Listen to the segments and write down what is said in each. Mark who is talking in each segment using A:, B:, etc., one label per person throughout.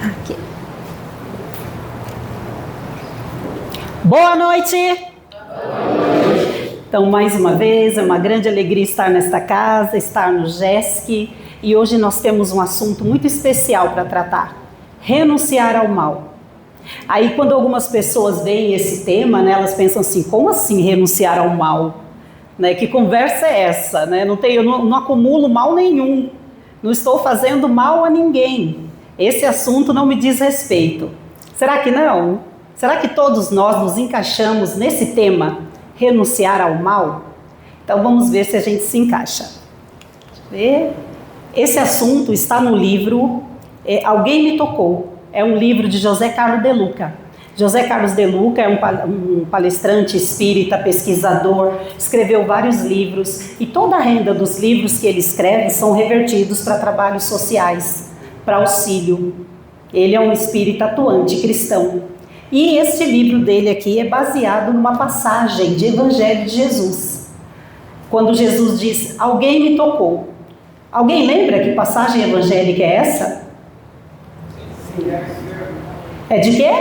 A: Aqui. Boa noite! Então, mais uma vez, é uma grande alegria estar nesta casa, estar no GESC, e hoje nós temos um assunto muito especial para tratar: renunciar ao mal. Aí, quando algumas pessoas veem esse tema, né, elas pensam assim: como assim renunciar ao mal? Né, que conversa é essa? Né? Eu não acumulo mal nenhum, não estou fazendo mal a ninguém. Esse assunto não me diz respeito. Será que não? Será que todos nós nos encaixamos nesse tema, renunciar ao mal? Então vamos ver se a gente se encaixa. Deixa eu ver. Esse assunto está no livro Alguém Me Tocou. É um livro de José Carlos de Luca. José Carlos de Luca é um palestrante espírita, pesquisador, escreveu vários livros, e toda a renda dos livros que ele escreve são revertidos para trabalhos sociais, para auxílio. Ele é um espírita atuante, cristão. E este livro dele aqui é baseado numa passagem de Evangelho de Jesus. Quando Jesus diz: alguém me tocou. Alguém lembra que passagem evangélica é essa? É de quê?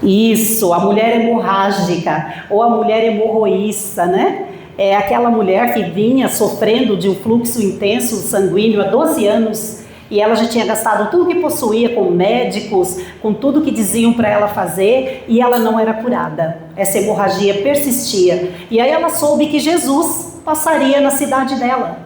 A: Isso, a mulher hemorrágica, ou a mulher hemorroísta, né? É aquela mulher que vinha sofrendo de um fluxo intenso sanguíneo há 12 anos, e ela já tinha gastado tudo que possuía com médicos, com tudo que diziam para ela fazer, e ela não era curada. Essa hemorragia persistia. E aí ela soube que Jesus passaria na cidade dela.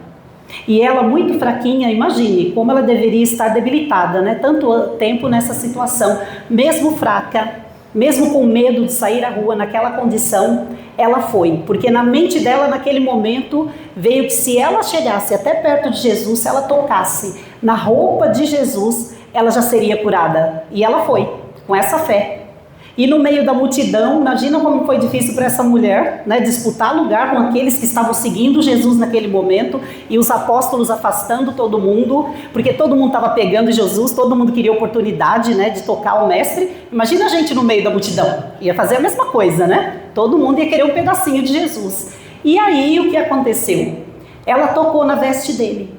A: E ela, muito fraquinha, imagine como ela deveria estar debilitada, né? Tanto tempo nessa situação, mesmo fraca, mesmo com medo de sair à rua naquela condição, ela foi. Porque na mente dela, naquele momento, veio que se ela chegasse até perto de Jesus, se ela tocasse na roupa de Jesus, ela já seria curada. E ela foi, com essa fé. E no meio da multidão, imagina como foi difícil para essa mulher, né, disputar lugar com aqueles que estavam seguindo Jesus naquele momento, e os apóstolos afastando todo mundo, porque todo mundo estava pegando Jesus, todo mundo queria oportunidade, né, de tocar o mestre. Imagina a gente no meio da multidão, ia fazer a mesma coisa, né? Todo mundo ia querer um pedacinho de Jesus. E aí o que aconteceu? Ela tocou na veste dele.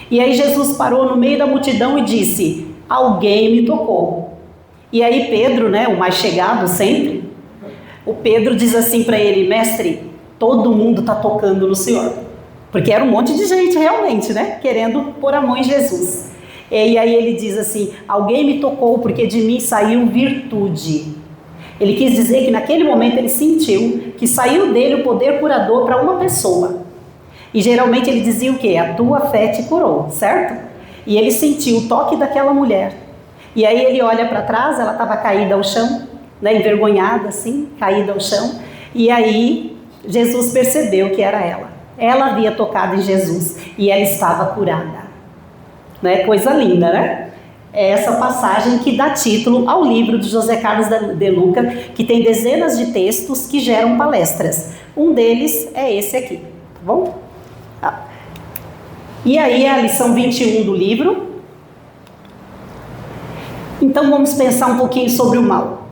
A: E aí Jesus parou no meio da multidão e disse: alguém me tocou. E aí Pedro, né, o mais chegado sempre, o Pedro diz assim para ele: mestre, todo mundo está tocando no Senhor. Porque era um monte de gente realmente, né, querendo pôr a mão em Jesus. E aí ele diz assim: alguém me tocou porque de mim saiu virtude. Ele quis dizer que naquele momento ele sentiu que saiu dele o poder curador para uma pessoa. E geralmente ele dizia o quê? A tua fé te curou, certo? E ele sentiu o toque daquela mulher. E aí ele olha para trás, ela estava caída ao chão, né, envergonhada assim, caída ao chão. E aí Jesus percebeu que era ela. Ela havia tocado em Jesus e ela estava curada. Né? Coisa linda, né? É essa passagem que dá título ao livro de José Carlos de Luca, que tem dezenas de textos que geram palestras. Um deles é esse aqui, tá bom? E aí a lição 21 do livro. Então vamos pensar um pouquinho sobre o mal.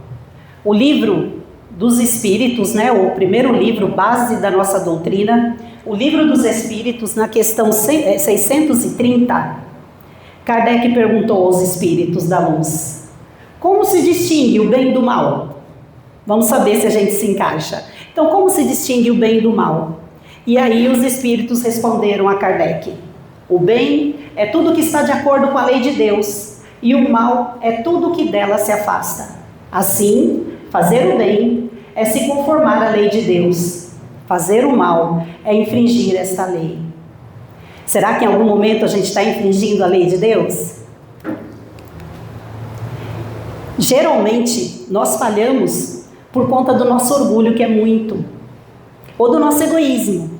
A: O livro dos Espíritos, né, o primeiro livro base da nossa doutrina, o livro dos Espíritos, na questão 630, Kardec perguntou aos Espíritos da Luz: como se distingue o bem do mal? Vamos saber se a gente se encaixa. Então, como se distingue o bem do mal? E aí os Espíritos responderam a Kardec: o bem é tudo que está de acordo com a lei de Deus, e o mal é tudo que dela se afasta. Assim, fazer o bem é se conformar à lei de Deus. Fazer o mal é infringir esta lei. Será que em algum momento a gente está infringindo a lei de Deus? Geralmente, nós falhamos por conta do nosso orgulho, que é muito, ou do nosso egoísmo.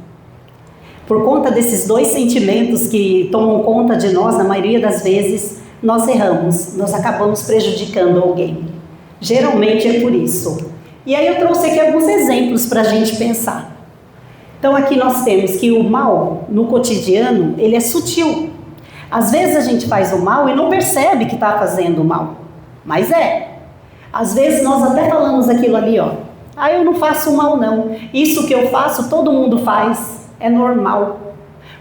A: Por conta desses dois sentimentos que tomam conta de nós, na maioria das vezes, nós erramos, nós acabamos prejudicando alguém. Geralmente é por isso. E aí eu trouxe aqui alguns exemplos para a gente pensar. Então aqui nós temos que o mal, no cotidiano, ele é sutil. Às vezes a gente faz o mal e não percebe que está fazendo o mal. Mas é. Às vezes nós até falamos aquilo ali, ó: eu não faço mal não. Isso que eu faço, todo mundo faz. É normal.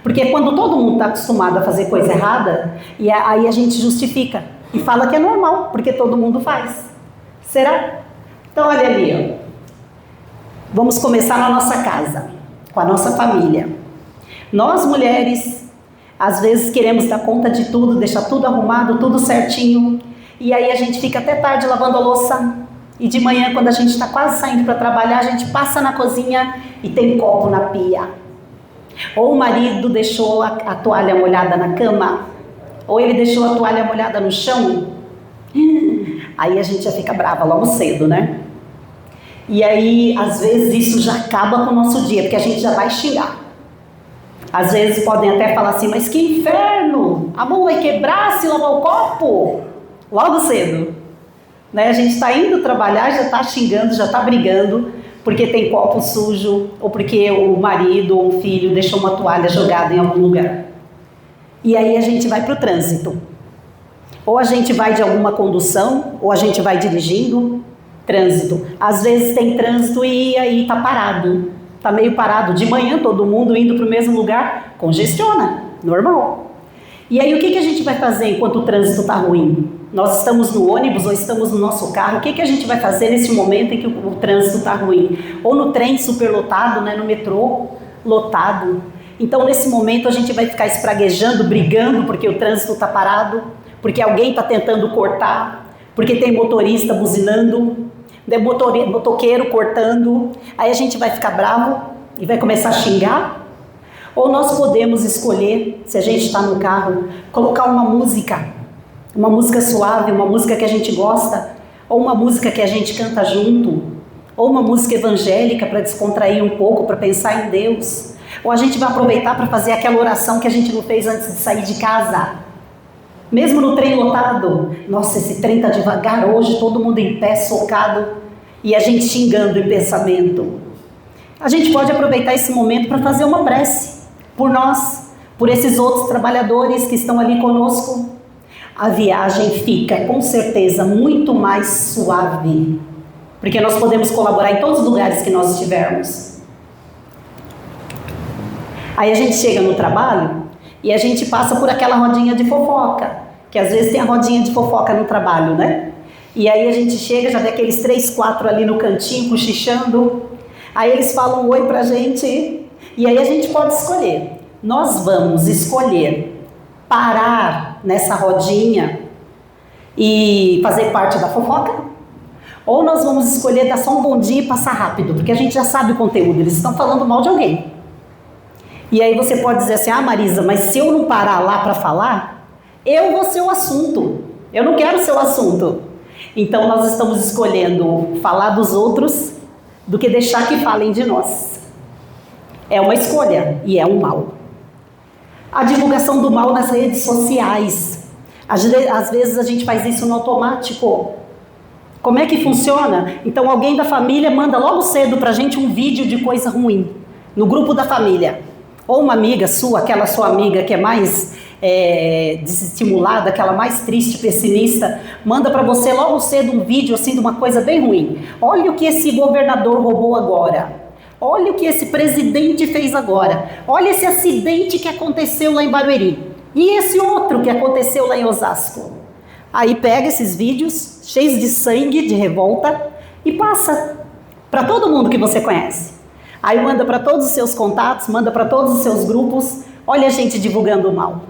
A: Porque quando todo mundo está acostumado a fazer coisa errada, e aí a gente justifica e fala que é normal, porque todo mundo faz. Será? Então olha ali, ó. Vamos começar na nossa casa, com a nossa família. Nós mulheres, às vezes queremos dar conta de tudo, deixar tudo arrumado, tudo certinho, e aí a gente fica até tarde lavando a louça, e de manhã, quando a gente está quase saindo para trabalhar, a gente passa na cozinha e tem copo na pia. Ou o marido deixou a toalha molhada na cama, ou ele deixou a toalha molhada no chão. Aí a gente já fica brava logo cedo, né? E aí, às vezes, isso já acaba com o nosso dia, porque a gente já vai xingar. Às vezes podem até falar assim, mas que inferno! A mão vai quebrar se lavar o copo? Logo cedo. Né? A gente está indo trabalhar, já está xingando, já está brigando, porque tem copo sujo, ou porque o marido ou o filho deixou uma toalha jogada em algum lugar. E aí a gente vai para o trânsito. Ou a gente vai de alguma condução, ou a gente vai dirigindo. Trânsito. Às vezes tem trânsito e aí está parado. Está meio parado. De manhã todo mundo indo para o mesmo lugar, congestiona. Normal. E aí o que a gente vai fazer enquanto o trânsito está ruim? Nós estamos no ônibus ou estamos no nosso carro, o que a gente vai fazer nesse momento em que o trânsito está ruim? Ou no trem superlotado, né, no metrô lotado. Então nesse momento a gente vai ficar espraguejando, brigando porque o trânsito está parado, porque alguém está tentando cortar, porque tem motorista buzinando, motoqueiro cortando, aí a gente vai ficar bravo e vai começar a xingar. Ou nós podemos escolher, se a gente está no carro, colocar uma música suave, uma música que a gente gosta, ou uma música que a gente canta junto, ou uma música evangélica para descontrair um pouco, para pensar em Deus. Ou a gente vai aproveitar para fazer aquela oração que a gente não fez antes de sair de casa. Mesmo no trem lotado, nossa, esse trem está devagar hoje, todo mundo em pé, socado, e a gente xingando em pensamento. A gente pode aproveitar esse momento para fazer uma prece por nós, por esses outros trabalhadores que estão ali conosco. A viagem fica, com certeza, muito mais suave, porque nós podemos colaborar em todos os lugares que nós estivermos. Aí a gente chega no trabalho e a gente passa por aquela rodinha de fofoca, que às vezes tem a rodinha de fofoca no trabalho, né? E aí a gente chega, já vê aqueles 3, 4 ali no cantinho, cochichando, aí eles falam um oi pra gente, e aí a gente pode escolher. Nós vamos escolher parar nessa rodinha e fazer parte da fofoca, ou nós vamos escolher dar só um bom dia e passar rápido, porque a gente já sabe o conteúdo, eles estão falando mal de alguém. E aí você pode dizer assim, Marisa, mas se eu não parar lá para falar, eu vou ser o assunto, eu não quero ser o assunto. Então nós estamos escolhendo falar dos outros do que deixar que falem de nós. É uma escolha e é um mal. A divulgação do mal nas redes sociais. Às vezes a gente faz isso no automático. Como é que funciona? Então alguém da família manda logo cedo pra gente um vídeo de coisa ruim, no grupo da família. Ou uma amiga sua, aquela sua amiga que é mais desestimulada, aquela mais triste, pessimista, manda pra você logo cedo um vídeo assim de uma coisa bem ruim. Olha o que esse governador roubou agora. Olha o que esse presidente fez agora. Olha esse acidente que aconteceu lá em Barueri. E esse outro que aconteceu lá em Osasco. Aí pega esses vídeos cheios de sangue, de revolta, e passa para todo mundo que você conhece. Aí manda para todos os seus contatos, manda para todos os seus grupos. Olha a gente divulgando o mal.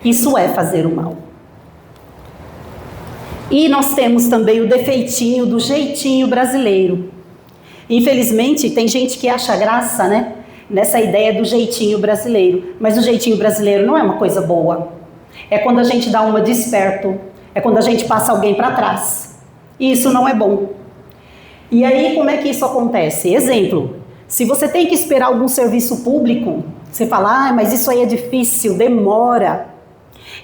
A: Isso é fazer o mal. E nós temos também o defeitinho do jeitinho brasileiro. Infelizmente, tem gente que acha graça, né, nessa ideia do jeitinho brasileiro. Mas o jeitinho brasileiro não é uma coisa boa. É quando a gente dá uma de esperto, é quando a gente passa alguém para trás. E isso não é bom. E aí, como é que isso acontece? Exemplo, se você tem que esperar algum serviço público, você fala, mas isso aí é difícil, demora.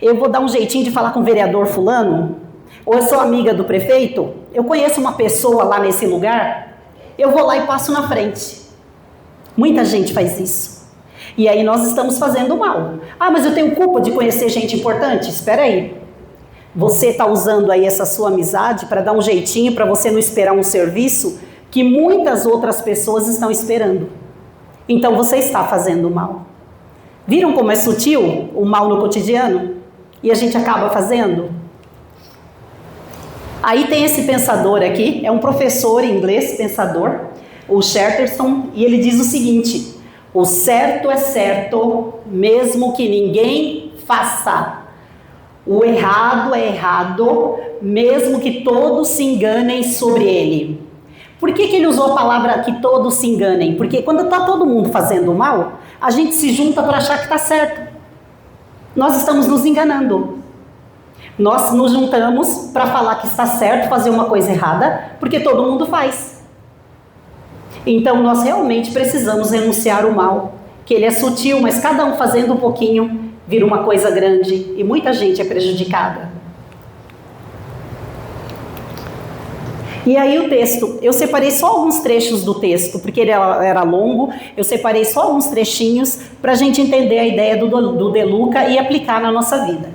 A: Eu vou dar um jeitinho de falar com o vereador fulano, ou eu sou amiga do prefeito, eu conheço uma pessoa lá nesse lugar, eu vou lá e passo na frente. Muita gente faz isso. E aí nós estamos fazendo mal. Mas eu tenho culpa de conhecer gente importante? Espera aí. Você está usando aí essa sua amizade para dar um jeitinho, para você não esperar um serviço que muitas outras pessoas estão esperando. Então você está fazendo mal. Viram como é sutil o mal no cotidiano? E a gente acaba fazendo? Aí tem esse pensador aqui, é um professor inglês, pensador, o Chesterton, e ele diz o seguinte: o certo é certo, mesmo que ninguém faça. O errado é errado, mesmo que todos se enganem sobre ele. Por que ele usou a palavra que todos se enganem? Porque quando está todo mundo fazendo mal, a gente se junta para achar que está certo. Nós estamos nos enganando. Nós nos juntamos para falar que está certo fazer uma coisa errada, porque todo mundo faz. Então nós realmente precisamos renunciar ao mal, que ele é sutil, mas cada um fazendo um pouquinho vira uma coisa grande e muita gente é prejudicada. E aí o texto, eu separei só alguns trechos do texto, porque ele era longo, eu separei só alguns trechinhos para a gente entender a ideia do De Luca e aplicar na nossa vida.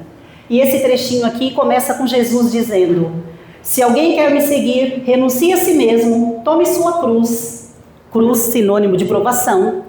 A: E esse trechinho aqui começa com Jesus dizendo: se alguém quer me seguir, renuncie a si mesmo, tome sua cruz, cruz sinônimo de provação,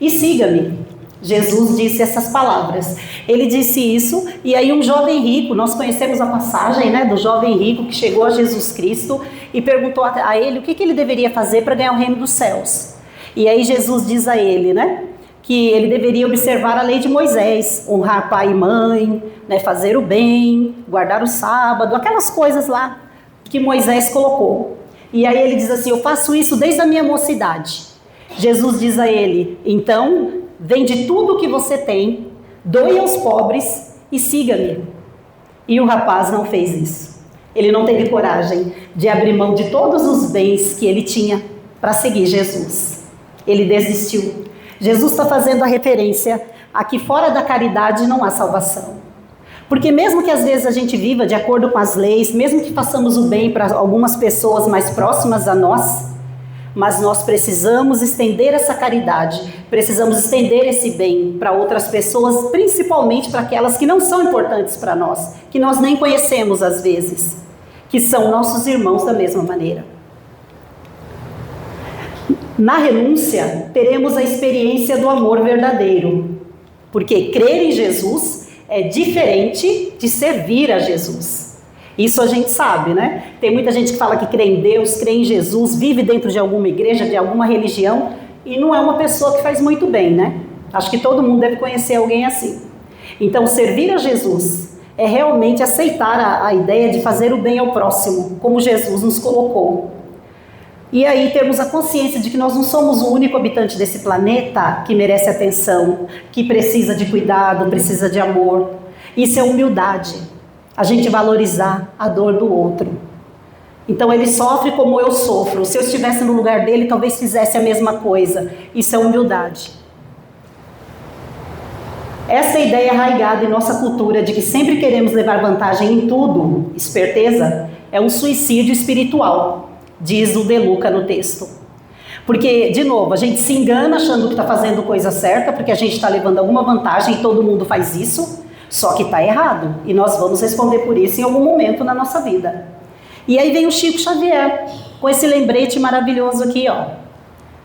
A: e siga-me. Jesus disse essas palavras. Ele disse isso, e aí um jovem rico, nós conhecemos a passagem, né, do jovem rico que chegou a Jesus Cristo e perguntou a ele o que ele deveria fazer para ganhar o reino dos céus. E aí Jesus diz a ele, né, que ele deveria observar a lei de Moisés, honrar pai e mãe, né, fazer o bem, guardar o sábado, aquelas coisas lá que Moisés colocou. E aí ele diz assim: eu faço isso desde a minha mocidade. Jesus diz a ele: então vende tudo o que você tem, doe aos pobres e siga-me. E o rapaz não fez isso. Ele não teve coragem de abrir mão de todos os bens que ele tinha para seguir Jesus. Ele desistiu. Jesus está fazendo a referência a que fora da caridade não há salvação. Porque mesmo que às vezes a gente viva de acordo com as leis, mesmo que façamos o bem para algumas pessoas mais próximas a nós, mas nós precisamos estender essa caridade, precisamos estender esse bem para outras pessoas, principalmente para aquelas que não são importantes para nós, que nós nem conhecemos às vezes, que são nossos irmãos da mesma maneira. Na renúncia, teremos a experiência do amor verdadeiro, porque crer em Jesus é diferente de servir a Jesus. Isso a gente sabe, né? Tem muita gente que fala que crê em Deus, crê em Jesus, vive dentro de alguma igreja, de alguma religião, e não é uma pessoa que faz muito bem, né? Acho que todo mundo deve conhecer alguém assim. Então, servir a Jesus é realmente aceitar a ideia de fazer o bem ao próximo, como Jesus nos colocou. E aí termos a consciência de que nós não somos o único habitante desse planeta que merece atenção, que precisa de cuidado, precisa de amor. Isso é humildade. A gente valorizar a dor do outro. Então ele sofre como eu sofro. Se eu estivesse no lugar dele, talvez fizesse a mesma coisa. Isso é humildade. Essa ideia arraigada em nossa cultura de que sempre queremos levar vantagem em tudo, esperteza, é um suicídio espiritual, diz o De Luca no texto. Porque, de novo, a gente se engana achando que está fazendo coisa certa, porque a gente está levando alguma vantagem e todo mundo faz isso. Só que está errado, e nós vamos responder por isso em algum momento na nossa vida. E aí vem o Chico Xavier, com esse lembrete maravilhoso aqui, ó.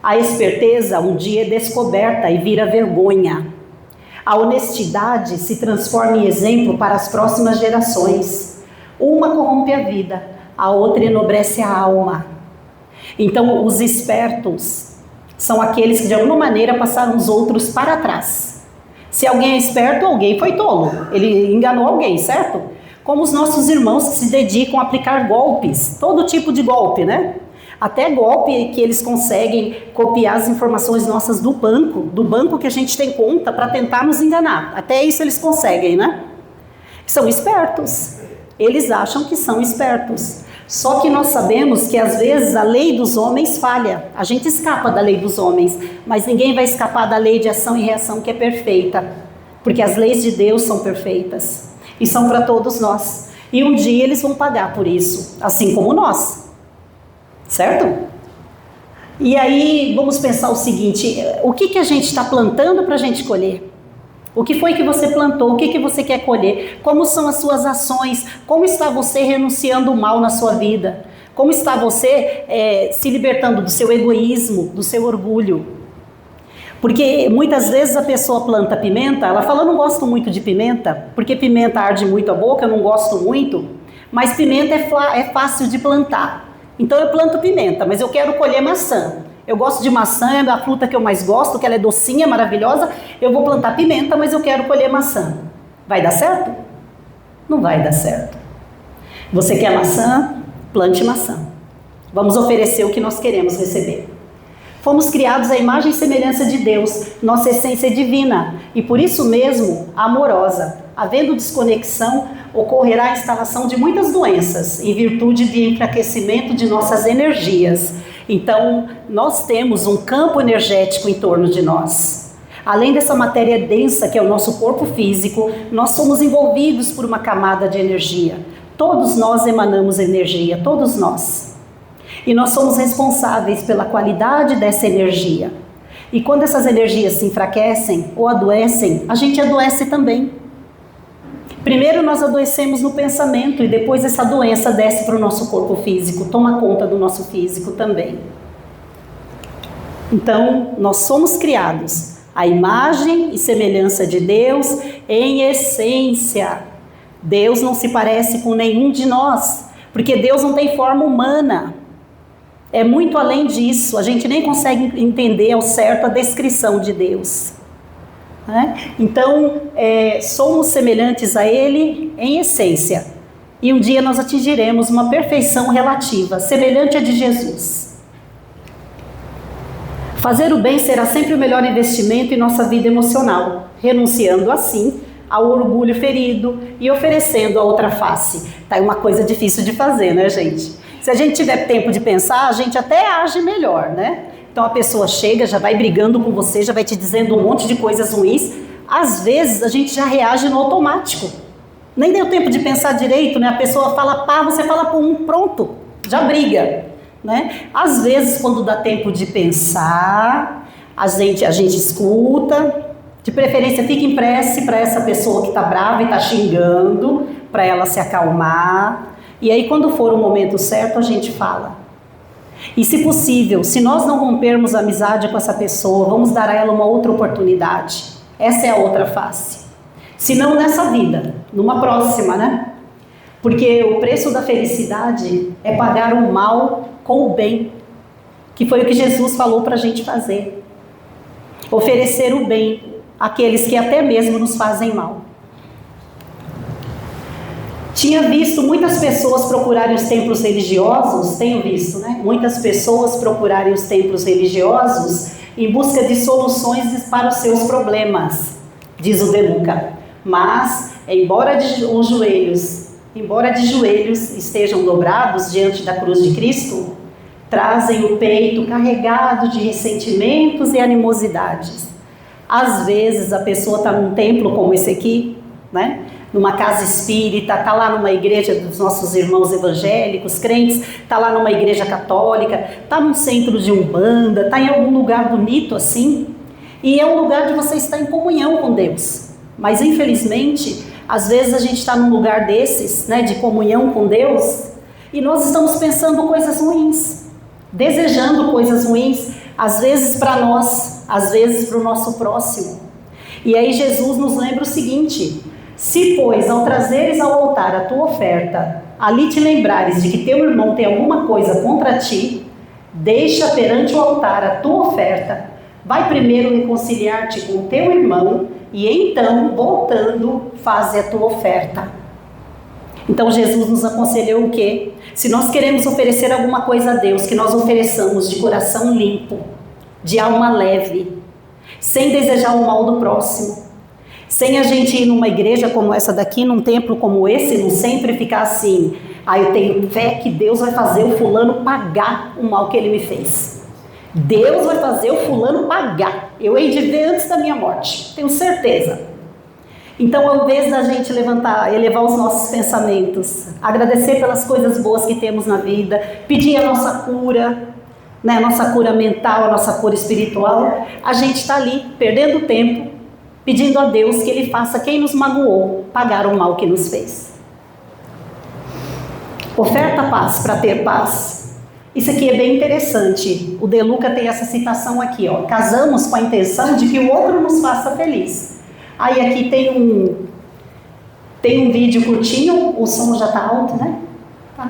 A: A esperteza um dia é descoberta e vira vergonha. A honestidade se transforma em exemplo para as próximas gerações. Uma corrompe a vida, a outra enobrece a alma. Então, os espertos são aqueles que de alguma maneira passaram os outros para trás. Se alguém é esperto, alguém foi tolo. Ele enganou alguém, certo? Como os nossos irmãos que se dedicam a aplicar golpes. Todo tipo de golpe, né? Até golpe que eles conseguem copiar as informações nossas do banco que a gente tem conta para tentar nos enganar. Até isso eles conseguem, né? São espertos. Eles acham que são espertos. Só que nós sabemos que às vezes a lei dos homens falha. A gente escapa da lei dos homens, mas ninguém vai escapar da lei de ação e reação que é perfeita. Porque as leis de Deus são perfeitas e são para todos nós. E um dia eles vão pagar por isso, assim como nós. Certo? E aí vamos pensar o seguinte: o que a gente está plantando para a gente colher? O que foi que você plantou? O que você quer colher? Como são as suas ações? Como está você renunciando o mal na sua vida? Como está você se libertando do seu egoísmo, do seu orgulho? Porque muitas vezes a pessoa planta pimenta, ela fala, eu não gosto muito de pimenta, porque pimenta arde muito a boca, eu não gosto muito, mas pimenta é fácil de plantar. Então eu planto pimenta, mas eu quero colher maçã. Eu gosto de maçã, é a fruta que eu mais gosto, que ela é docinha, maravilhosa. Eu vou plantar pimenta, mas eu quero colher maçã. Vai dar certo? Não vai dar certo. Você quer maçã? Plante maçã. Vamos oferecer o que nós queremos receber. Fomos criados à imagem e semelhança de Deus, nossa essência é divina e por isso mesmo amorosa. Havendo desconexão, ocorrerá a instalação de muitas doenças em virtude de enfraquecimento de nossas energias. Então, nós temos um campo energético em torno de nós. Além dessa matéria densa que é o nosso corpo físico, nós somos envolvidos por uma camada de energia. Todos nós emanamos energia, todos nós. E nós somos responsáveis pela qualidade dessa energia. E quando essas energias se enfraquecem ou adoecem, a gente adoece também. Primeiro nós adoecemos no pensamento e depois essa doença desce para o nosso corpo físico, toma conta do nosso físico também. Então, nós somos criados à imagem e semelhança de Deus em essência. Deus não se parece com nenhum de nós, porque Deus não tem forma humana. É muito além disso, a gente nem consegue entender ao certo a descrição de Deus. Né? Então, somos semelhantes a Ele em essência. E um dia nós atingiremos uma perfeição relativa, semelhante à de Jesus. Fazer o bem será sempre o melhor investimento em nossa vida emocional, renunciando assim ao orgulho ferido e oferecendo a outra face. Tá, é uma coisa difícil de fazer, né, gente? Se a gente tiver tempo de pensar, a gente até age melhor, né? Então a pessoa chega, já vai brigando com você, já vai te dizendo um monte de coisas ruins. Às vezes a gente já reage no automático. Nem deu tempo de pensar direito, né? A pessoa fala pá, você fala pum, pronto, já briga, né? Às vezes quando dá tempo de pensar, a gente escuta, de preferência fica em prece para essa pessoa que está brava e está xingando, para ela se acalmar. E aí quando for o momento certo a gente fala. E se possível, se nós não rompermos a amizade com essa pessoa, vamos dar a ela uma outra oportunidade. Essa é a outra face. Se não nessa vida, numa próxima, né? Porque o preço da felicidade é pagar o mal com o bem, que foi o que Jesus falou para a gente fazer. Oferecer o bem àqueles que até mesmo nos fazem mal. Tinha visto muitas pessoas procurarem os templos religiosos, tenho visto, né? Muitas pessoas procurarem os templos religiosos em busca de soluções para os seus problemas, diz o De Luca. Mas, embora de joelhos estejam dobrados diante da cruz de Cristo, trazem o peito carregado de ressentimentos e animosidades. Às vezes a pessoa está num templo como esse aqui, né? Numa casa espírita, está lá numa igreja dos nossos irmãos evangélicos, crentes, está lá numa igreja católica, está num centro de umbanda, está em algum lugar bonito assim, e é um lugar de você estar em comunhão com Deus. Mas infelizmente, às vezes a gente está num lugar desses, né, de comunhão com Deus, e nós estamos pensando coisas ruins, desejando coisas ruins, às vezes para nós, às vezes para o nosso próximo. E aí Jesus nos lembra o seguinte: se, pois, ao trazeres ao altar a tua oferta, ali te lembrares de que teu irmão tem alguma coisa contra ti, deixa perante o altar a tua oferta, vai primeiro reconciliar-te com o teu irmão, e então, voltando, faze a tua oferta. Então Jesus nos aconselhou o quê? Se nós queremos oferecer alguma coisa a Deus, que nós ofereçamos de coração limpo, de alma leve, sem desejar o mal do próximo. Sem a gente ir numa igreja como essa daqui, num templo como esse, não sempre ficar assim, eu tenho fé que Deus vai fazer o fulano pagar o mal que ele me fez. Deus vai fazer o fulano pagar. Eu hei de ver antes da minha morte, tenho certeza. Então, ao invés da gente elevar os nossos pensamentos, agradecer pelas coisas boas que temos na vida, pedir a nossa cura, né, a nossa cura mental, a nossa cura espiritual, a gente está ali, perdendo tempo, pedindo a Deus que Ele faça quem nos magoou pagar o mal que nos fez. Oferta paz para ter paz. Isso aqui é bem interessante. O De Luca tem essa citação aqui, ó. Casamos com a intenção de que o outro nos faça feliz. Aí aqui tem um vídeo curtinho, o som já está alto, né? Tá.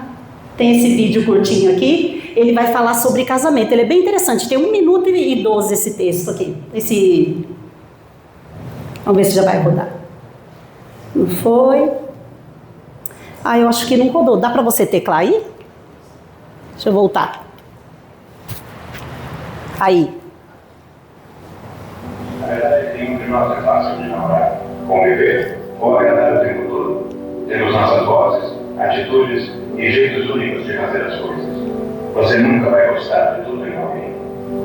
A: Tem esse vídeo curtinho aqui, ele vai falar sobre casamento. Ele é bem interessante, tem 1 minuto e 12 esse texto aqui. Vamos ver se já vai rodar. Não foi? Eu acho que não rodou. Dá para você teclar aí? Deixa eu voltar. Aí.
B: Na verdade, nenhum de nós é fácil de namorar, conviver ou agradar o tempo todo. Temos nossas vozes, atitudes e jeitos únicos de fazer as coisas. Você nunca vai gostar de tudo em alguém.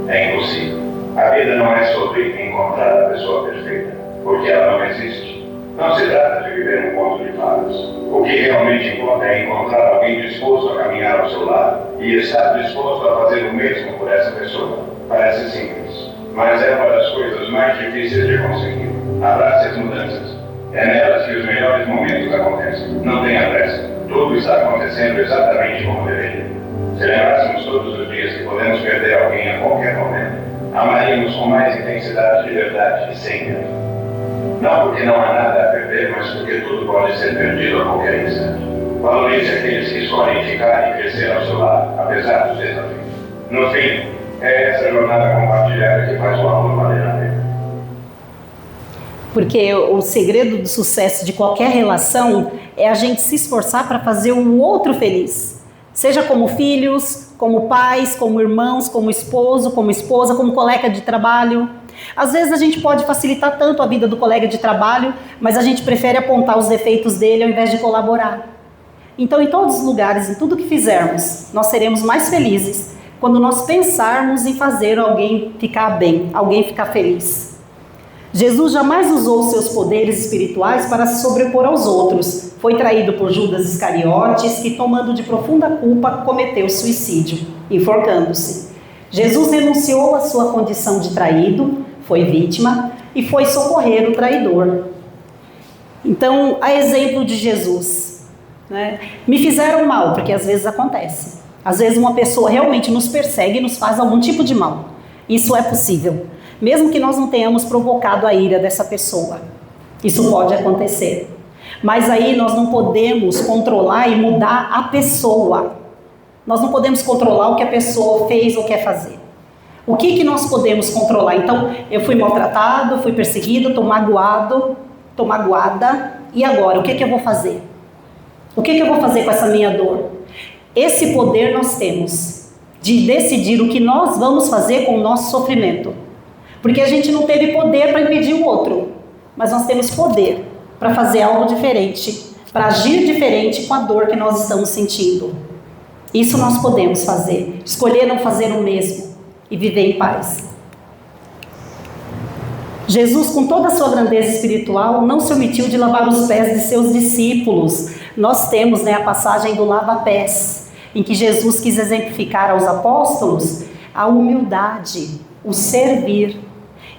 B: É impossível. A vida não é sobre encontrar a pessoa perfeita, porque ela não existe. Não se trata de viver um conto de fadas. O que realmente importa é encontrar alguém disposto a caminhar ao seu lado e estar disposto a fazer o mesmo por essa pessoa. Parece simples, mas é uma das coisas mais difíceis de conseguir. Abrace as mudanças. É nelas que os melhores momentos acontecem. Não tenha pressa. Tudo está acontecendo exatamente como deveria. Se lembrássemos todos os dias que podemos perder alguém a qualquer momento, amaríamos com mais intensidade de verdade e sem medo. Não porque não há nada a perder, mas porque tudo pode ser perdido a qualquer instante. Valorize aqueles que escolhem ficar e crescer ao seu lado, apesar dos desafios. No fim, é essa jornada compartilhada que faz o amor valer a pena.
A: Porque o segredo do sucesso de qualquer relação é a gente se esforçar para fazer o outro feliz. Seja como filhos, como pais, como irmãos, como esposo, como esposa, como colega de trabalho. Às vezes a gente pode facilitar tanto a vida do colega de trabalho, mas a gente prefere apontar os defeitos dele ao invés de colaborar. Então, em todos os lugares, em tudo que fizermos, nós seremos mais felizes quando nós pensarmos em fazer alguém ficar bem, alguém ficar feliz. Jesus jamais usou seus poderes espirituais para se sobrepor aos outros. Foi traído por Judas Iscariotes, que, tomando de profunda culpa, cometeu suicídio, enforcando-se. Jesus renunciou à sua condição de traído, foi vítima e foi socorrer o traidor. Então, a exemplo de Jesus, né? Me fizeram mal, porque às vezes acontece. Às vezes uma pessoa realmente nos persegue e nos faz algum tipo de mal. Isso é possível. Mesmo que nós não tenhamos provocado a ira dessa pessoa. Isso pode acontecer. Mas aí nós não podemos controlar e mudar a pessoa. Nós não podemos controlar o que a pessoa fez ou quer fazer. O que nós podemos controlar? Então, eu fui maltratado, fui perseguido, estou magoado, estou magoada. E agora, o que eu vou fazer? O que eu vou fazer com essa minha dor? Esse poder nós temos de decidir o que nós vamos fazer com o nosso sofrimento. Porque a gente não teve poder para impedir o outro, mas nós temos poder para fazer algo diferente, para agir diferente com a dor que nós estamos sentindo. Isso nós podemos fazer, escolher não fazer o mesmo e viver em paz. Jesus, com toda a sua grandeza espiritual, não se omitiu de lavar os pés de seus discípulos. Nós temos, a passagem do lava-pés, em que Jesus quis exemplificar aos apóstolos a humildade, o servir.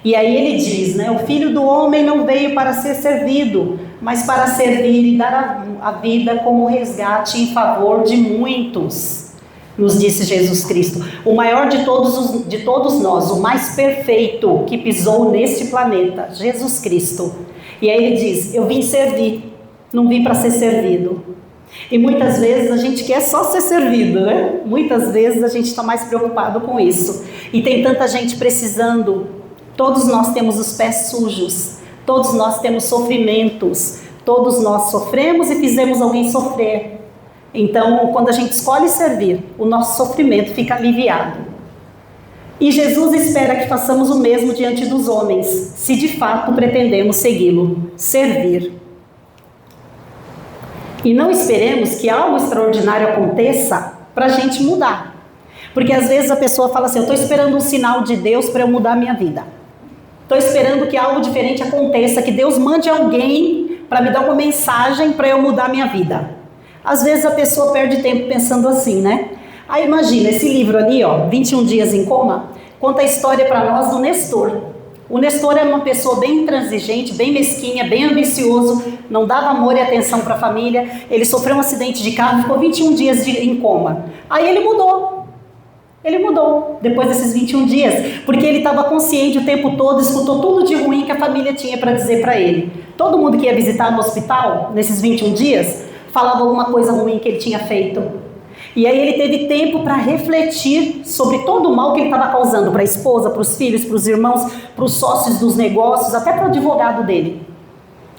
A: E aí ele diz, o Filho do Homem não veio para ser servido, mas para servir e dar a vida como resgate em favor de muitos, nos disse Jesus Cristo. O maior de todos nós, o mais perfeito que pisou neste planeta, Jesus Cristo. E aí ele diz, eu vim servir, não vim para ser servido. E muitas vezes a gente quer só ser servido, né? Muitas vezes a gente está mais preocupado com isso. E tem tanta gente precisando. Todos nós temos os pés sujos, todos nós temos sofrimentos, todos nós sofremos e fizemos alguém sofrer. Então, quando a gente escolhe servir, o nosso sofrimento fica aliviado. E Jesus espera que façamos o mesmo diante dos homens, se de fato pretendemos segui-lo, servir. E não esperemos que algo extraordinário aconteça para a gente mudar. Porque às vezes a pessoa fala assim, eu estou esperando um sinal de Deus para eu mudar a minha vida. Estou esperando que algo diferente aconteça, que Deus mande alguém para me dar uma mensagem para eu mudar a minha vida. Às vezes a pessoa perde tempo pensando assim, Aí imagina, esse livro ali, 21 Dias em Coma, conta a história para nós do Nestor. O Nestor era uma pessoa bem intransigente, bem mesquinha, bem ambicioso, não dava amor e atenção para a família. Ele sofreu um acidente de carro, ficou 21 dias em coma. Aí ele mudou. Ele mudou depois desses 21 dias, porque ele estava consciente o tempo todo, escutou tudo de ruim que a família tinha para dizer para ele. Todo mundo que ia visitar no hospital, nesses 21 dias, falava alguma coisa ruim que ele tinha feito. E aí ele teve tempo para refletir sobre todo o mal que ele estava causando para a esposa, para os filhos, para os irmãos, para os sócios dos negócios, até para o advogado dele.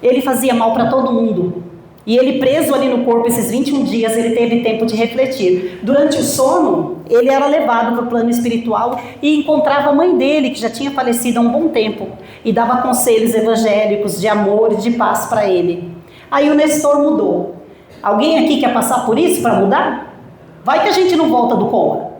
A: Ele fazia mal para todo mundo. E ele preso ali no corpo esses 21 dias, ele teve tempo de refletir. Durante o sono, ele era levado para o plano espiritual e encontrava a mãe dele, que já tinha falecido há um bom tempo, e dava conselhos evangélicos de amor e de paz para ele. Aí o Nestor mudou. Alguém aqui quer passar por isso para mudar? Vai que a gente não volta do coma.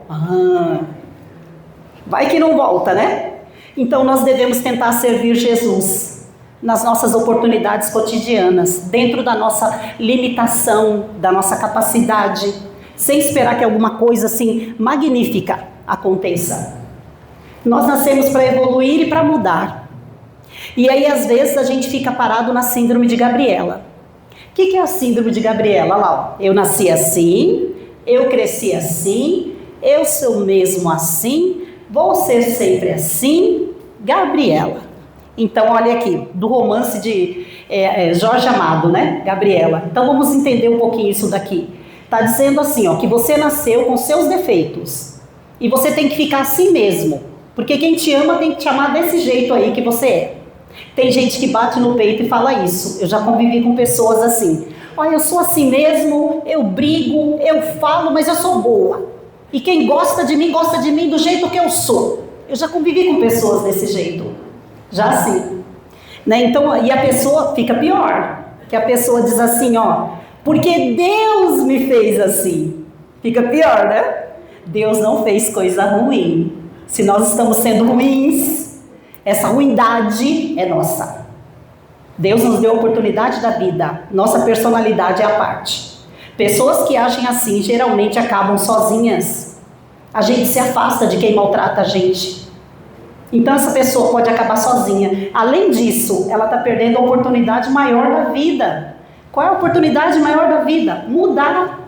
A: Vai que não volta, né? Então nós devemos tentar servir Jesus nas nossas oportunidades cotidianas, dentro da nossa limitação, da nossa capacidade, sem esperar que alguma coisa assim magnífica aconteça. Nós nascemos para evoluir e para mudar. E aí às vezes a gente fica parado na síndrome de Gabriela. O que é a síndrome de Gabriela? Lá, ó, eu nasci assim, eu cresci assim, eu sou mesmo assim, vou ser sempre assim, Gabriela. Então, olha aqui, do romance de Jorge Amado, né? Gabriela. Então, vamos entender um pouquinho isso daqui. Está dizendo assim, ó, que você nasceu com seus defeitos. E você tem que ficar assim mesmo. Porque quem te ama tem que te amar desse jeito aí que você é. Tem gente que bate no peito e fala isso. Eu já convivi com pessoas assim. Olha, eu sou assim mesmo, eu brigo, eu falo, mas eu sou boa. E quem gosta de mim do jeito que eu sou. Eu já convivi com pessoas desse jeito. Já assim, né? Então, e a pessoa fica pior, que a pessoa diz assim, ó, porque Deus me fez assim. Fica pior, né? Deus não fez coisa ruim. Se nós estamos sendo ruins, essa ruindade é nossa. Deus nos deu a oportunidade da vida, nossa personalidade é a parte. Pessoas que agem assim geralmente acabam sozinhas. A gente se afasta de quem maltrata a gente. Então essa pessoa pode acabar sozinha. Além disso, ela está perdendo a oportunidade maior da vida. Qual é a oportunidade maior da vida? Mudar.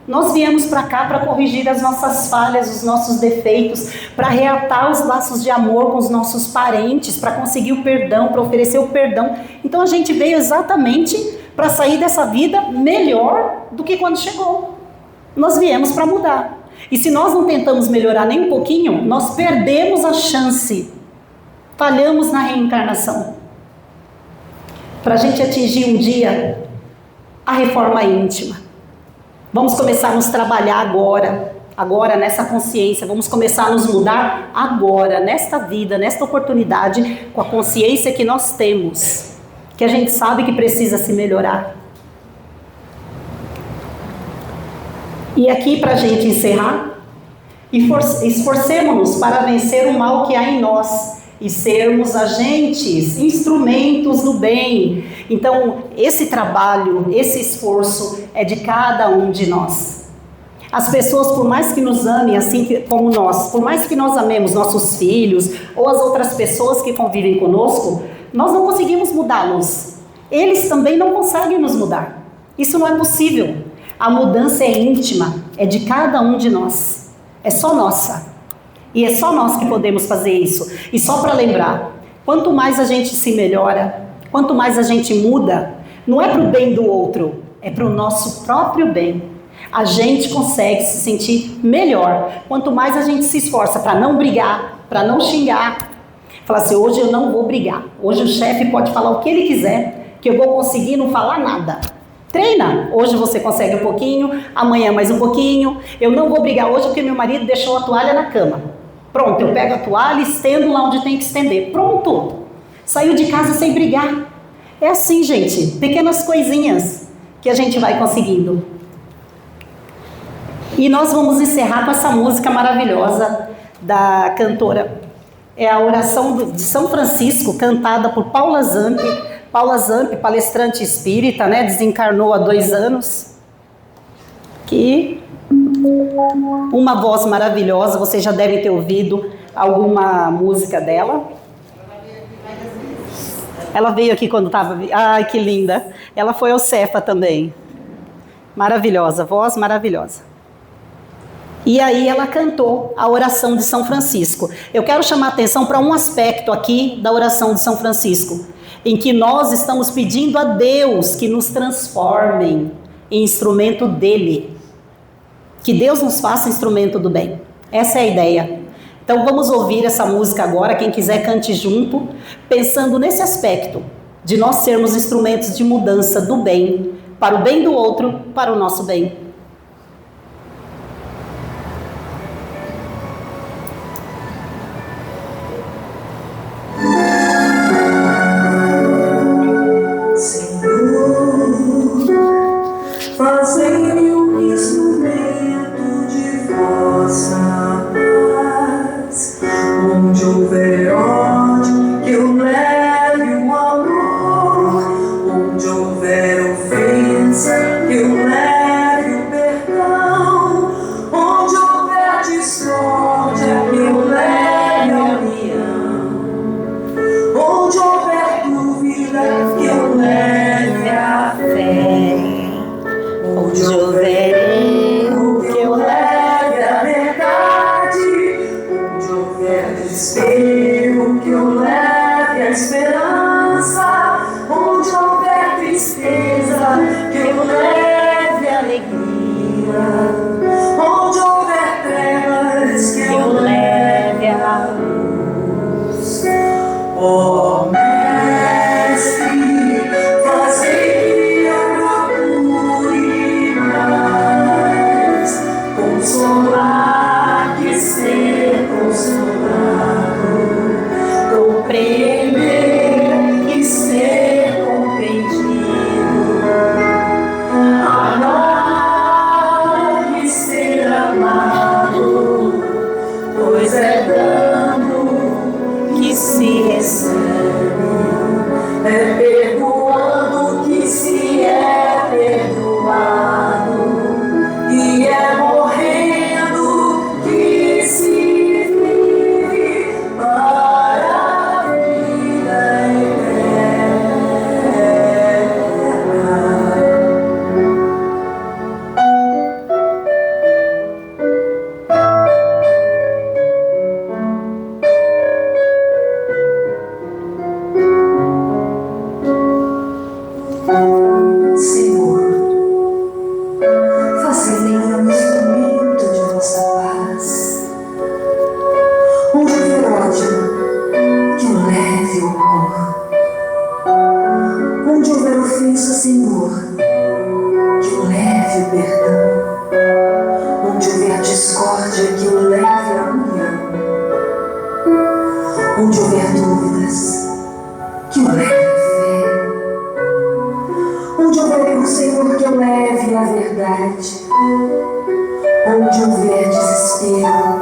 A: Nós viemos para cá para corrigir as nossas falhas, os nossos defeitos, para reatar os laços de amor com os nossos parentes, para conseguir o perdão, para oferecer o perdão. Então a gente veio exatamente para sair dessa vida melhor do que quando chegou. Nós viemos para mudar. E se nós não tentamos melhorar nem um pouquinho, nós perdemos a chance. Falhamos na reencarnação. Para a gente atingir um dia a reforma íntima. Vamos começar a nos trabalhar agora nessa consciência. Vamos começar a nos mudar agora, nesta vida, nesta oportunidade, com a consciência que nós temos. Que a gente sabe que precisa se melhorar. E aqui, para a gente encerrar, esforcemos-nos para vencer o mal que há em nós e sermos agentes, instrumentos do bem. Então, esse trabalho, esse esforço é de cada um de nós. As pessoas, por mais que nos amem assim como nós, por mais que nós amemos nossos filhos ou as outras pessoas que convivem conosco, nós não conseguimos mudá-los. Eles também não conseguem nos mudar. Isso não é possível. A mudança é íntima, é de cada um de nós, é só nossa. E é só nós que podemos fazer isso. E só para lembrar, quanto mais a gente se melhora, quanto mais a gente muda, não é para o bem do outro, é para o nosso próprio bem. A gente consegue se sentir melhor, quanto mais a gente se esforça para não brigar, para não xingar. Falar assim, hoje eu não vou brigar, hoje o chefe pode falar o que ele quiser, que eu vou conseguir não falar nada. Treina, hoje você consegue um pouquinho, amanhã mais um pouquinho. Eu não vou brigar hoje porque meu marido deixou a toalha na cama. Pronto, eu pego a toalha e estendo lá onde tem que estender. Pronto, saiu de casa sem brigar. É assim, gente, pequenas coisinhas que a gente vai conseguindo. E nós vamos encerrar com essa música maravilhosa da cantora. É a oração de São Francisco, cantada por Paula Zamp. Paula Zamp, palestrante espírita, né? Desencarnou há 2 anos. Que uma voz maravilhosa, vocês já devem ter ouvido alguma música dela. Ela veio aqui quando estava... Ai, que linda! Ela foi ao Cefa também. Maravilhosa, voz maravilhosa. E aí ela cantou a oração de São Francisco. Eu quero chamar a atenção para um aspecto aqui da oração de São Francisco, em que nós estamos pedindo a Deus que nos transformem em instrumento dele. Que Deus nos faça instrumento do bem. Essa é a ideia. Então vamos ouvir essa música agora, quem quiser cante junto, pensando nesse aspecto, de nós sermos instrumentos de mudança do bem, para o bem do outro, para o nosso bem.
C: Fazei-me um instrumento de vossa paz, onde houver ódio, que eu leve o amor, onde houver ofensa, que eu leve o perdão, onde houver discórdia, que eu leve a união, onde houver dúvida, que eu leve a fé. Onde houver erro, que eu leve a verdade. Onde houver desespero, que eu leve a esperança. Onde houver tristeza, que eu leve a alegria. Onde houver trevas, que eu leve a luz. Oh, Mestre, fazei consolar que ser consolado, compreender que ser compreendido, amar que ser amado, pois é dando que se recebe, é perdoando que se é perdoado, e é morrendo que se vive para a vida eterna. Senhor, fazei-me um instrumento de vossa paz, onde houver ódio, que eu leve o amor, onde houver ofensa, Senhor, que eu leve o perdão, onde houver discórdia, que eu leve a união, onde houver dúvidas, que eu leve a fé, onde houver erro, Senhor, que eu leve a verdade, onde houver desespero,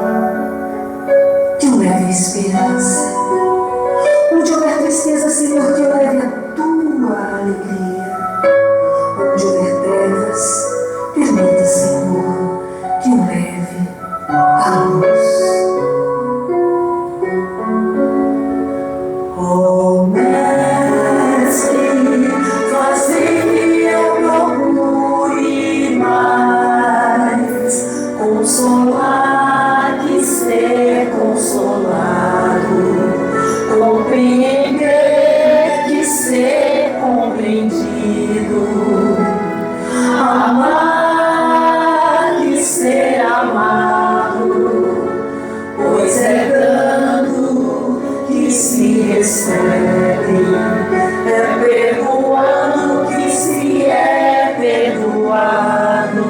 C: que eu leve a esperança, onde houver tristeza, Senhor, que eu leve a tua alegria, onde houver trevas, permita, Senhor, que eu leve a luz. Oh, Mestre, fazei-me eu procure mais consolar que ser consolado, compreender que ser compreendido, amar que ser amado, pois é dando que se recebe, é perdoando que se é perdoado,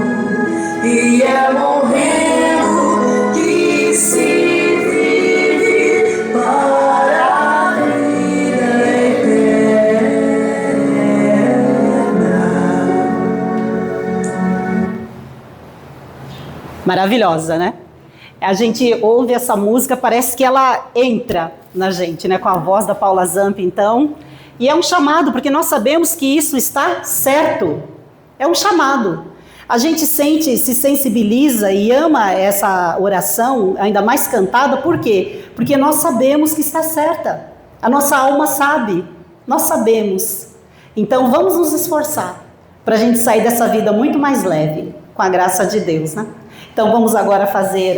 C: e é morrendo que se vive para a vida eterna.
A: Maravilhosa, né? A gente ouve essa música, parece que ela entra na gente, né? Com a voz da Paula Zamp, então. E é um chamado, porque nós sabemos que isso está certo. É um chamado. A gente sente, se sensibiliza e ama essa oração, ainda mais cantada, por quê? Porque nós sabemos que está certa. A nossa alma sabe, nós sabemos. Então vamos nos esforçar para a gente sair dessa vida muito mais leve, com a graça de Deus, né? Então vamos agora fazer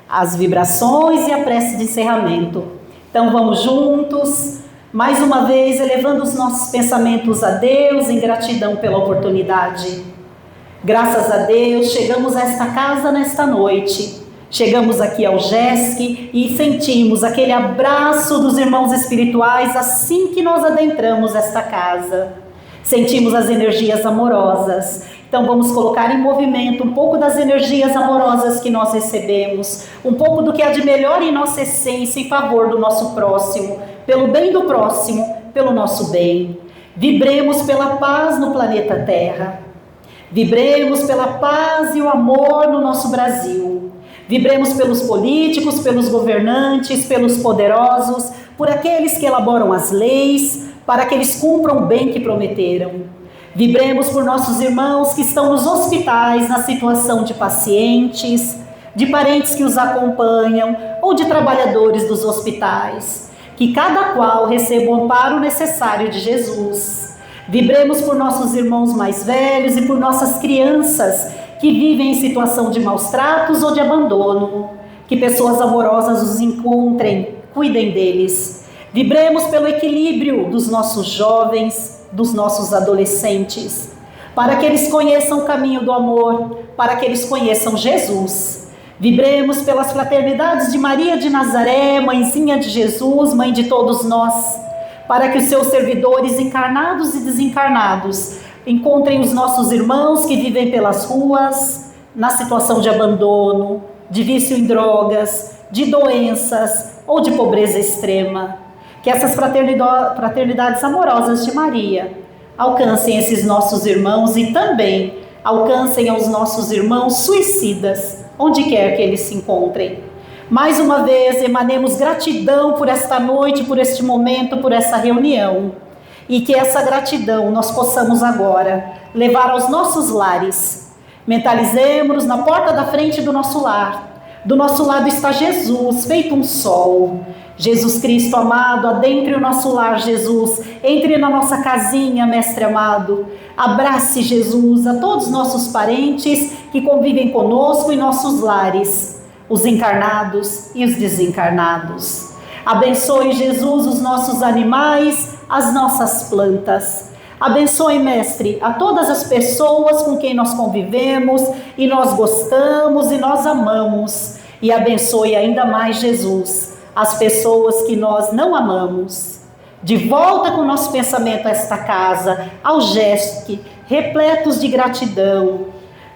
A: as vibrações e a prece de encerramento. Então vamos juntos, mais uma vez elevando os nossos pensamentos a Deus em gratidão pela oportunidade. Graças a Deus chegamos a esta casa nesta noite. Chegamos aqui ao GESC e sentimos aquele abraço dos irmãos espirituais assim que nós adentramos esta casa. Sentimos as energias amorosas. Então vamos colocar em movimento um pouco das energias amorosas que nós recebemos, um pouco do que há de melhor em nossa essência em favor do nosso próximo, pelo bem do próximo, pelo nosso bem. Vibremos pela paz no planeta Terra. Vibremos pela paz e o amor no nosso Brasil. Vibremos pelos políticos, pelos governantes, pelos poderosos, por aqueles que elaboram as leis, para que eles cumpram o bem que prometeram. Vibremos por nossos irmãos que estão nos hospitais, na situação de pacientes, de parentes que os acompanham ou de trabalhadores dos hospitais. Que cada qual receba o amparo necessário de Jesus. Vibremos por nossos irmãos mais velhos e por nossas crianças que vivem em situação de maus tratos ou de abandono. Que pessoas amorosas os encontrem, cuidem deles. Vibremos pelo equilíbrio dos nossos jovens, dos nossos adolescentes, para que eles conheçam o caminho do amor, para que eles conheçam Jesus. Vibremos pelas fraternidades de Maria de Nazaré, mãezinha de Jesus, mãe de todos nós, para que os seus servidores encarnados e desencarnados encontrem os nossos irmãos que vivem pelas ruas, na situação de abandono, de vício em drogas, de doenças ou de pobreza extrema. Que essas fraternidades amorosas de Maria alcancem esses nossos irmãos e também alcancem aos nossos irmãos suicidas, onde quer que eles se encontrem. Mais uma vez, emanemos gratidão por esta noite, por este momento, por essa reunião. E que essa gratidão nós possamos agora levar aos nossos lares. Mentalizemos-nos na porta da frente do nosso lar. Do nosso lado está Jesus, feito um sol. Jesus Cristo amado, adentre o nosso lar, Jesus. Entre na nossa casinha, Mestre amado. Abrace, Jesus, a todos os nossos parentes que convivem conosco em nossos lares, os encarnados e os desencarnados. Abençoe, Jesus, os nossos animais, as nossas plantas. Abençoe, Mestre, a todas as pessoas com quem nós convivemos e nós gostamos e nós amamos. E abençoe ainda mais, Jesus, as pessoas que nós não amamos. De volta com o nosso pensamento a esta casa, ao GESC, repletos de gratidão.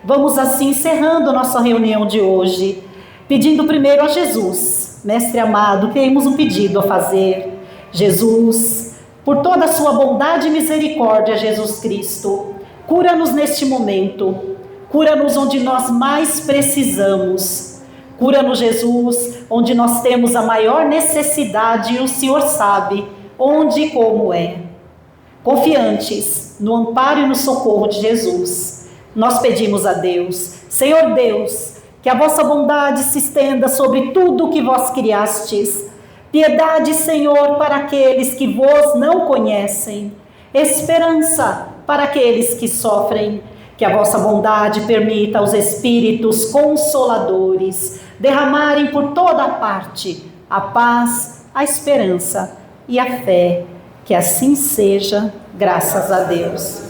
A: Vamos assim encerrando a nossa reunião de hoje, pedindo primeiro a Jesus, Mestre amado, temos um pedido a fazer. Jesus, por toda a sua bondade e misericórdia, Jesus Cristo, cura-nos neste momento, cura-nos onde nós mais precisamos, cura-nos, Jesus, onde nós temos a maior necessidade e o Senhor sabe onde e como é. Confiantes no amparo e no socorro de Jesus, nós pedimos a Deus, Senhor Deus, que a vossa bondade se estenda sobre tudo o que vós criastes. Piedade, Senhor, para aqueles que vos não conhecem. Esperança para aqueles que sofrem. Que a vossa bondade permita aos Espíritos consoladores derramarem por toda a parte a paz, a esperança e a fé. Que assim seja, graças a Deus.